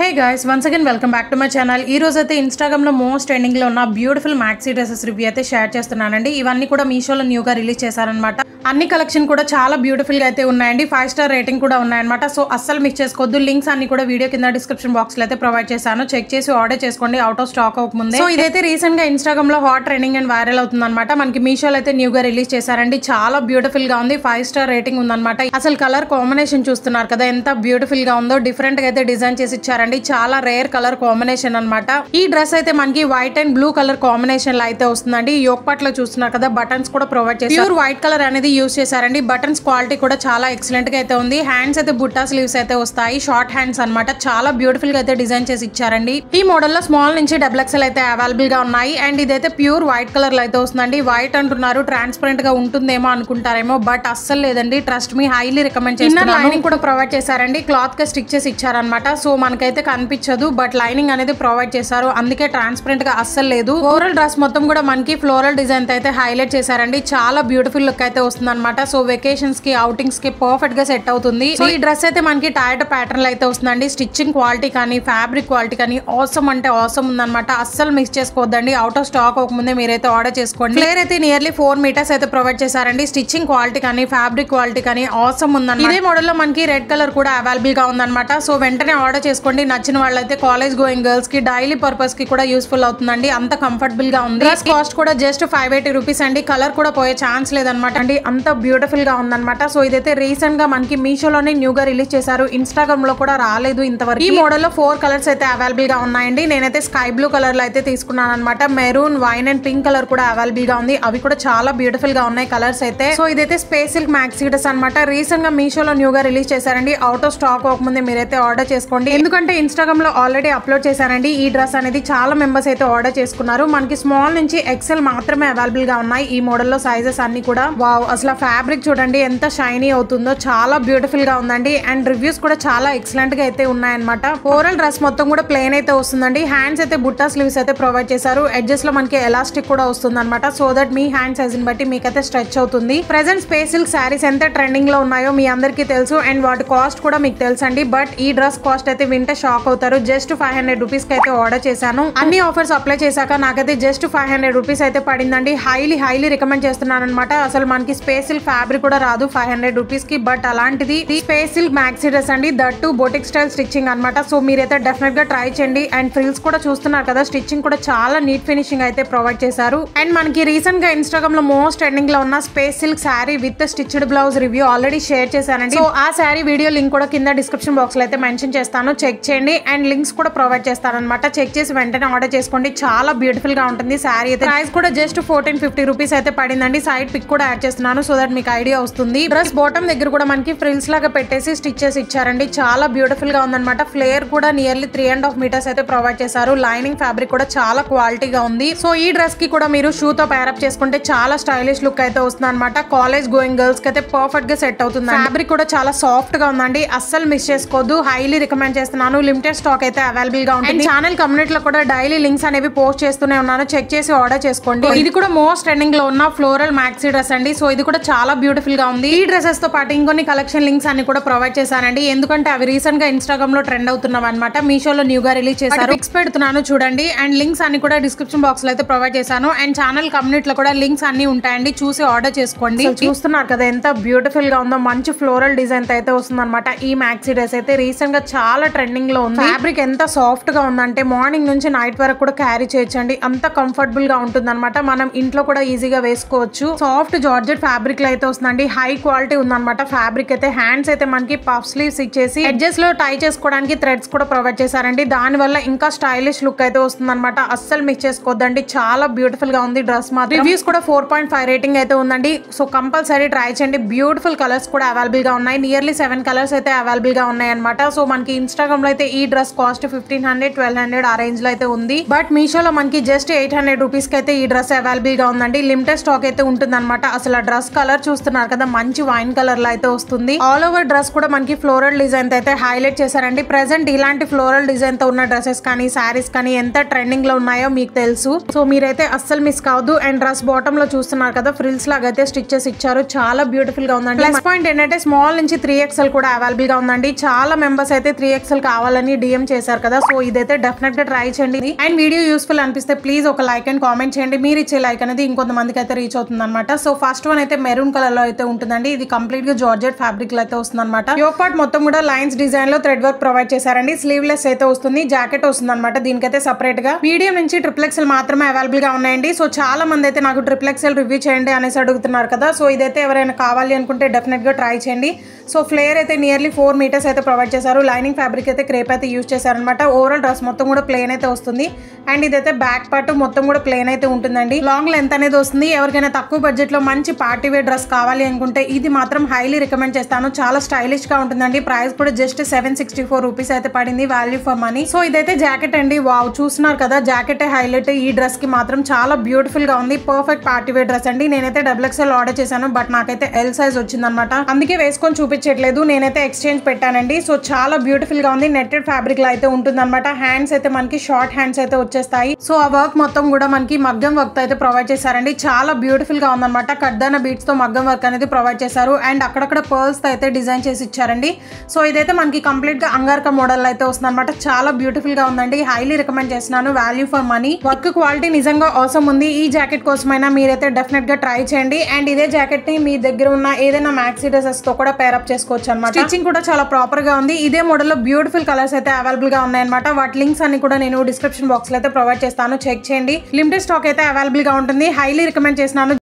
Hey guys, once again welcome back to my channel. ఈ రోజు అయితే ఇన్‌స్టాగ్రామ్ లో మోస్ట్ ట్రెండింగ్ లో ఉన్న బ్యూటిఫుల్ మాక్సీ డ్రెసెస్ రివ్యూ అయితే షేర్ చేస్తున్నానండి. ఇవన్నీ కూడా మీషోలో న్యూగా రిలీజ్ చేశారన్నమాట. అన్ని కలెక్షన్ కూడా చాలా బ్యూటిఫుల్ గా అయితే ఉన్నాయండి. 5 స్టార్ రేటింగ్ కూడా ఉన్నాయన్నమాట. సో అస్సలు మిస్ చేసుకోవద్దు. లింక్స్ అన్ని కూడా వీడియో కింద డిస్క్రిప్షన్ బాక్స్ లో అయితే ప్రొవైడ్ చేశాను. చెక్ చేసి ఆర్డర్ చేసుకోండి అవుట్ ఆఫ్ స్టాక్ అవ్వకముందే. సో ఇదైతే రీసెంట్ గా ఇన్‌స్టాగ్రామ్ లో హాట్ ట్రెండింగ్ అండ్ వైరల్ అవుతుందన్నమాట. మనకి మీషోలో అయితే న్యూగా రిలీజ్ చేశారండి. చాలా బ్యూటిఫుల్ గా ఉంది. 5 స్టార్ రేటింగ్ ఉందన్నమాట. అసలు కలర్ కాంబినేషన్ చూస్తున్నారు కదా ఎంత బ్యూటిఫుల్ గా ఉందో. డిఫరెంట్ గా అయితే డిజైన్ చేసి ఇచ్చారండి. చాలా రేర్ కలర్ కాంబినేషన్ అన్నమాట. ఈ డ్రెస్ అయితే మనకి white and blue colour combination లో అయితే వస్తుందండి. యోక్ పార్ట్ లో చూస్తున్నారు కదా బటన్స్ కూడా ప్రొవైడ్ చేశారు. ప్యూర్ వైట్ కలర్ అనేది యూజ్ చేశారండి. బటన్స్ క్వాలిటీ కూడా చాలా ఎక్సలెంట్ గా అయితే ఉంది. హ్యాండ్స్ అయితే బుట్టా స్లీవ్స్ అయితే వస్తాయి. షార్ట్ హ్యాండ్స్ అన్నమాట. చాలా బ్యూటిఫుల్ గా అయితే డిజైన్ చేసి ఇచ్చారండి. ఈ మోడల్ లో స్మాల్ నుంచి XXL అయితే అవైలబుల్ గా ఉన్నాయి. అండ్ ఇదైతే ప్యూర్ వైట్ కలర్ లో అయితే వస్తుందండి. వైట్ అంటున్నారు, ట్రాన్స్పరెంట్ గా ఉంటుందేమో అనుకుంటారేమో, బట్ అస్సలు లేదండి. ట్రస్ట్ మీ, హైలీ రికమెండ్ చేస్తున్నాను. లైనింగ్ కూడా ప్రొవైడ్ చేశారండి. క్లాత్ గా స్టిక్ చేసి ఇచ్చారనమాట. సో మనకైతే కనిపించదు, బట్ లైనింగ్ అనేది ప్రొవైడ్ చేశారు. అందుకే ట్రాన్స్పరెంట్ గా అస్సలు లేదు. ఓవరాల్ డ్రెస్ మొత్తం కూడా మనకి ఫ్లోరల్ డిజైన్ అయితే హైలైట్ చేశారండి. చాలా బ్యూటిఫుల్ లుక్ అయితే వస్తుంది అనమాట. సో వెకేషన్స్ కి, అవుటింగ్స్ కి పర్ఫెక్ట్ గా సెట్ అవుతుంది. సో ఈ డ్రెస్ అయితే మనకి టైట్ ప్యాటర్న్ లో అయితే వస్తుందండి. స్టిచ్చింగ్ క్వాలిటీ కానీ, ఫ్యాబ్రిక్ క్వాలిటీ కానీ ఆసమ్ అంటే ఆసమ్ ఉందన్నమాట. అస్సలు మిస్ చేసుకోవద్దండి. అవుట్ ఆఫ్ స్టాక్ అవ్వకముందే మీరైతే ఆర్డర్ చేసుకోండి. ఫ్లేర్ అయితే నియర్లీ 4 మీటర్స్ అయితే ప్రొవైడ్ చేశారండి. స్టిచ్చింగ్ క్వాలిటీ కానీ, ఫ్యాబ్రిక్ క్వాలిటీ కానీ ఆసమ్ ఉందన్నమాట. ఇదే మోడల్ లో మనకి రెడ్ కలర్ కూడా అవైలబుల్ గా ఉందన్నమాట. సో వెంటనే ఆర్డర్ చేసుకోండి. నచ్చిన వాళ్ళైతే కాలేజ్ గోయింగ్ గర్ల్స్ కి, డైలీ పర్పస్ కి కూడా యూస్ఫుల్ అవుతుందండి. అంత కంఫర్టబుల్ గా ఉంది. డ్రెస్ కాస్ట్ కూడా జస్ట్ 580 రూపీస్ అండి. కలర్ కూడా పోయే ఛాన్స్ లేదనమాట అండి. అంత బ్యూటిఫుల్ గా ఉందన్నమాట. సో ఇదైతే రీసెంట్ గా మనకి మీషోలోనే న్యూగా రిలీజ్ చేశారు. ఇన్‌స్టాగ్రామ్ లో కూడా రాలేదు ఇంతవరకు. ఈ మోడల్ లో 4 కలర్స్ అయితే అవైలబుల్ గా ఉన్నాయండి. నేనైతే స్కై బ్లూ కలర్ లో అయితే తీసుకున్నాను అనమాట. Maroon, wine and pink colour కూడా అవైలబుల్ గా ఉంది. అవి కూడా చాలా బ్యూటిఫుల్ గా ఉన్నాయి కలర్స్ అయితే. సో ఇదైతే స్పేస్ సిల్క్ మాక్సీ డ్రెస్ అనమాట. రీసెంట్ గా మీషోలో న్యూగా రిలీజ్ చేశారండి. అవుట్ ఆఫ్ స్టాక్ అవ్వకముందే మీరైతే ఆర్డర్ చేసుకోండి. ఎందుకంటే ఇన్‌స్టాగ్రామ్ లో ఆల్రెడీ అప్లోడ్ చేశారండి. ఈ డ్రెస్ అనేది చాలా మెంబర్స్ అయితే ఆర్డర్ చేసుకున్నారు. మనకి స్మాల్ నుంచి XL మాత్రమే అవైలబుల్ గా ఉన్నాయి. ఈ మోడల్ లో సైజెస్ అన్ని కూడా వావ్. అసలు ఫ్యాబ్రిక్ చూడండి ఎంత షైనీ అవుతుందో. చాలా బ్యూటిఫుల్ గా ఉందండి. అండ్ రివ్యూస్ కూడా చాలా ఎక్సలెంట్ గా అయితే ఉన్నాయన్నమాట. ఓవరాల్ డ్రెస్ మొత్తం కూడా ప్లెయిన్ అయితే వస్తుందండి. హ్యాండ్స్ అయితే బుట్టా స్లీవ్స్ అయితే ప్రొవైడ్ చేశారు. ఎడ్జెస్ లో మనకి ఎలాస్టిక్ కూడా వస్తుంది అనమాట. So that me hand size ని బట్టి మీకైతే స్ట్రెచ్ అవుతుంది. ప్రెసెంట్ స్పేస్ సిల్క్ శారీస్ ఎంత ట్రెండింగ్ లో ఉన్నాయో మీ అందరికీ తెలుసు. అండ్ వాటి కాస్ట్ కూడా మీకు తెలుసు అండి. బట్ ఈ డ్రెస్ కాస్ట్ అయితే వింటే షాక్ అవుతారు. జస్ట్ 500 రూపీస్ కి అయితే ఆర్డర్ చేశాను. అన్ని ఆఫర్స్ అప్లై చేశాక నాకైతే జస్ట్ 500 రూపీస్ అయితే పడిందండి. హైలీ రికమెండ్ చేస్తున్నాను అనమాట. అసలు మనకి స్పేస్ సిల్క్ ఫ్యాబ్రిక్ కూడా రాదు 500 రూపీస్ కి. బట్ అలాంటిది స్పేస్ సిల్క్ మాక్సీ డ్రెస్ అండి. దట్టు బొటిక్ స్టైల్ స్టిచ్చింగ్ అనమాట. సో మీరైతే డెఫినెట్ గా ట్రై చేయండి. అండ్ ఫ్రిల్స్ కూడా చూస్తున్నారు కదా, స్టిచ్చింగ్ కూడా చాలా నీట్ ఫినిషింగ్ అయితే ప్రొవైడ్ చేశారు. అండ్ మనకి రీసెంట్ గా ఇన్‌స్టాగ్రామ్ లో మోస్ట్ ట్రెండింగ్ లో ఉన్న space silk sari with stitched blouse review already share చేశానండి. సో ఆ శారీ వీడియో లింక్ కూడా కింద డిస్క్రిప్షన్ బాక్స్ లో అయితే మెన్షన్ చేస్తాను. చెక్ చేయండి. అండ్ లింక్స్ కూడా ప్రొవైడ్ చేస్తాను అనమాట. చెక్ చేసి వెంటనే ఆర్డర్ చేసుకోండి. చాలా బ్యూటిఫుల్ గా ఉంటుంది శారీ అయితే. ప్రైస్ కూడా జస్ట్ 1450 రూపీస్ అయితే పడిందండి. సైడ్ పిక్ కూడా యాడ్ చేస్తున్నాను సో దట్ మీకు ఐడియా వస్తుంది. డ్రెస్ బాటమ్ దగ్గర కూడా మనకి ఫ్రిల్స్ లాగా పెట్టేసి స్టిచ్ చేసి ఇచ్చారండి. చాలా బ్యూటిఫుల్ గా ఉందన్నమాట. ఫ్లేర్ కూడా నియర్లీ 3.5 మీటర్స్ అయితే ప్రొవైడ్ చేశారు. లైనింగ్ ఫ్యాబ్రిక్ కూడా చాలా క్వాలిటీగా ఉంది. సో ఈ డ్రెస్ కి కూడా మీరు షూ తో పేరప్ చేసుకుంటే చాలా స్టైలిష్ లుక్ అయితే వస్తుంది అనమాట. కాలేజ్ గోయింగ్ గర్ల్స్ కి అయితే పర్ఫెక్ట్ గా సెట్ అవుతుంది. ఫ్యాబ్రిక్ కూడా చాలా సాఫ్ట్ గా ఉందండి. అస్సలు మిస్ చేసుకోవద్దు. హైలీ రికమెండ్ చేస్తున్నాను. లిమిటెడ్ స్టాక్ అయితే అవైలబుల్ గా ఉంటుంది. ఛానల్ కమ్యూనిటీలో కూడా డైలీ లింక్స్ అనేవి పోస్ట్ చేస్తూనే ఉన్నాను. చెక్ చేసి ఆర్డర్ చేసుకోండి. ఇది కూడా మోస్ట్ ట్రెండింగ్ లో ఉన్న ఫ్లోరల్ మాక్సీ డ్రెస్ అండి. సో ఇది కూడా చాలా బ్యూటిఫుల్ గా ఉంది. ఈ డ్రెసెస్ తో పాటు ఇంకొన్ని కలెక్షన్ లింక్స్ అన్ని కూడా ప్రొవైడ్ చేశానండి. ఎందుకంటే అవి రీసెంట్ గా ఇన్‌స్టాగ్రామ్ లో ట్రెండ్ అవుతున్నాం అనమాట. మీషోలో న్యూగా రిలీజ్ చేశారు. పిక్స్ పెడుతున్నాను చూడండి. అండ్ లింక్స్ అన్ని కూడా డిస్క్రిప్షన్ బాక్స్ లో అయితే ప్రొవైడ్ చేశాను. అండ్ ఛానల్ కమ్యూనిటీలో కూడా లింక్స్ అన్ని ఉంటాయండి. చూసి ఆర్డర్ చేసుకోండి. చూస్తున్నారు కదా ఎంత బ్యూటిఫుల్ గా ఉందో. మంచి ఫ్లోరల్ డిజైన్ అయితే వస్తుంది అనమాట. ఈ మాక్సీ డ్రెస్ అయితే రీసెంట్ గా చాలా ట్రెండింగ్ లో ఉంది. ఫ్యాబ్రిక్ ఎంత సాఫ్ట్ గా ఉందంటే మార్నింగ్ నుంచి నైట్ వరకు కూడా క్యారీ చేయొచ్చండి. అంత కంఫర్టబుల్ గా ఉంటుంది అనమాట. మనం ఇంట్లో కూడా ఈజీగా వేసుకోవచ్చు. సాఫ్ట్ జార్జెట్ ఫ్యాబ్రిక్ లో అయితే వస్తుందండి. హై క్వాలిటీ ఉందన్నమాట ఫ్యాబ్రిక్ అయితే. హ్యాండ్స్ అయితే మనకి పఫ్ స్లీవ్స్ ఇచ్చేసి ఎడ్జెస్ లో టై చేసుకోవడానికి థ్రెడ్స్ కూడా ప్రొవైడ్ చేశారండి. దాని వల్ల ఇంకా స్టైలిష్ లుక్ అయితే వస్తుంది అనమాట. అస్సలు మిస్ చేసుకోవద్దండి. చాలా బ్యూటిఫుల్ గా ఉంది డ్రెస్ మాత్రం. రివ్యూస్ కూడా 4.5 రేటింగ్ అయితే ఉందండి. సో కంపల్సరీ ట్రై చేయండి. బ్యూటిఫుల్ కలర్స్ కూడా అవైలబుల్ గా ఉన్నాయి. నియర్లీ 7 కలర్స్ అయితే అవైలబుల్ గా ఉన్నాయి అనమాట. సో మనకి ఇన్‌స్టాగ్రామ్ లో అయితే ఈ డ్రెస్ కాస్ట్ 1500, 1200 ఆ రేంజ్ లో అయితే ఉంది. బట్ మీషోలో మనకి జస్ట్ 800 రూపీస్ కి అయితే ఈ డ్రెస్ అవైలబుల్ గా ఉందండి. లిమిటెడ్ స్టాక్ అయితే ఉంటుంది అనమాట. అసలు ఆ డ్రెస్ డ్రెస్ కలర్ చూస్తున్నారు కదా, మంచి వైన్ కలర్ లో అయితే వస్తుంది. ఆల్ ఓవర్ డ్రెస్ కూడా మనకి ఫ్లోరల్ డిజైన్ అయితే హైలైట్ చేశారండి. ప్రెసెంట్ ఇలాంటి ఫ్లోరల్ డిజైన్ తో ఉన్న డ్రెస్సెస్ కానీ శారీస్ కానీ ఎంత ట్రెండింగ్ లో ఉన్నాయో మీకు తెలుసు. సో మీరైతే అస్సలు మిస్ కావద్దు. అండ్ డ్రెస్ బాటమ్ లో చూస్తున్నారు కదా, ఫ్రిల్స్ లాగా అయితే స్టిచెస్ ఇచ్చారు. చాలా బ్యూటిఫుల్ గా ఉందండి. ప్లస్ పాయింట్ ఏంటంటే స్మాల్ నుంచి 3XL కూడా అవైలబుల్ గా ఉందండి. చాలా మెంబర్స్ అయితే 3XL కావాలని డిఎం చేశారు కదా. సో ఇదైతే డెఫినెట్ గా ట్రై చేయండి. అండ్ వీడియో యూస్ఫుల్ అనిపిస్తే ప్లీజ్ ఒక లైక్ అండ్ కామెంట్ చేయండి. మీరు ఇచ్చే లైక్ అనేది ఇంకొంతమందికి అయితే రీచ్ అవుతుంది అనమాట. సో ఫస్ట్ వన్ అయితే మెరూన్ కలర్ లో అయితే ఉంటుందండి. ఇది కంప్లీట్ గా జార్జెట్ ఫ్యాబ్రిక్ లో అయితే వస్తుంది అనమాట. యోక్ పార్ట్ మొత్తం కూడా లైన్స్ డిజైన్ లో థ్రెడ్ వర్క్ ప్రొవైడ్ చేశారండి. స్లీవ్లెస్ అయితే వస్తుంది. జాకెట్ వస్తుంది అనమాట. దీనికైతే సపరేట్ గా మీడియం నుంచి XXL మాత్రమే అవైలబుల్ గా ఉన్నాయండి. సో చాలా మంది అయితే నాకు XXL రివ్యూ చేయండి అనేసి అడుగుతున్నారు కదా. సో ఇదైతే ఎవరైనా కావాలి అనుకుంటే డెఫినెట్ గా ట్రై చేయండి. సో ఫ్లేర్ అయితే నియర్లీ 4 మీటర్స్ అయితే ప్రొవైడ్ చేశారు. లైనింగ్ ఫ్యాబ్రిక్ అయితే క్రేప్ అయితే యూజ్ చేశారనమాట. ఓవరాల్ డ్రెస్ మొత్తం కూడా ప్లేన్ అయితే వస్తుంది. అండ్ ఇదైతే బ్యాక్ పార్ట్ మొత్తం కూడా ప్లేన్ అయితే ఉంటుందండి. లాంగ్ లెంత్ అనేది వస్తుంది. ఎవరికైనా తక్కువ బడ్జెట్ లో మంచి పార్టీ వేర్ డ్రెస్ కావాలి అనుకుంటే ఇది మాత్రం హైలీ రికమెండ్ చేస్తాను. చాలా స్టైలిష్ గా ఉంటుందండి. ప్రైస్ కూడా జస్ట్ 764 రూపీస్ అయితే పడింది. Value for money. సో ఇదైతే జాకెట్ అండి. వావ్, చూస్తున్నారు కదా, జాకెట్ హైలైట్. ఈ డ్రెస్ కి మాత్రం చాలా బ్యూటిఫుల్ గా ఉంది. పర్ఫెక్ట్ పార్టీ వేర్ డ్రెస్ అండి. నేనైతే XXL ఆర్డర్ చేశాను, బట్ నాకైతే ఎల్ సైజ్ వచ్చింది అనమాట. అందుకే వేసుకొని చూపించట్లేదు. నేనైతే ఎక్స్చేంజ్ పెట్టానండి. సో చాలా బ్యూటిఫుల్ గా ఉంది. నెట్టెడ్ ఫ్యాబ్రిక్ లో అయితే ఉంటుంది అనమాట. హ్యాండ్స్ అయితే మనకి షార్ట్ హ్యాండ్స్ అయితే వచ్చేస్తాయి. సో ఆ వర్క్ మొత్తం కూడా మనకి మగ్గం వర్క్ అయితే ప్రొవైడ్ చేశారండి. చాలా బ్యూటిఫుల్ గా ఉందన్నమాట. కడ్దాన బీట్స్ తో మగ్గం వర్క్ అనేది ప్రొవైడ్ చేశారు. అండ్ అక్కడక్కడ పర్ల్స్ తో అయితే డిజైన్ చేసి ఇచ్చారండి. సో ఇదైతే మనకి కంప్లీట్ గా అంగార్కా మోడల్ అయితే వస్తుంది అనమాట. చాలా బ్యూటిఫుల్ గా ఉందండి. హైలీ రికమెండ్ చేస్తున్నాను. Value for money. Work quality నిజంగా అవసరం ఉంది. ఈ జాకెట్ కోసమైనా మీరైతే డెఫినెట్ గా ట్రై చేయండి. అండ్ ఇదే జాకెట్ ని మీ దగ్గర ఉన్న ఏదైనా మ్యాక్సీ డ్రెసెస్ తో కూడా పేరప్ చేసుకోవచ్చు అనమాట. స్టిచ్చింగ్ కూడా చాలా ప్రాపర్ గా ఉంది. ఇదే మోడల్ లో బ్యూటిఫుల్ కలర్స్ అయితే అవైలబుల్ గా ఉన్నాయన్నమాట. వాటి లింక్స్ అన్ని కూడా నేను డిస్క్రిప్షన్ బాక్స్ లో అయితే ప్రొవైడ్ చేస్తాను. చెక్ చేయండి. లిమిటెడ్ స్టాక్ అయితే అవైలబుల్ గా ఉంటుంది. హైలీ రికమెండ్ చేస్తున్నాను.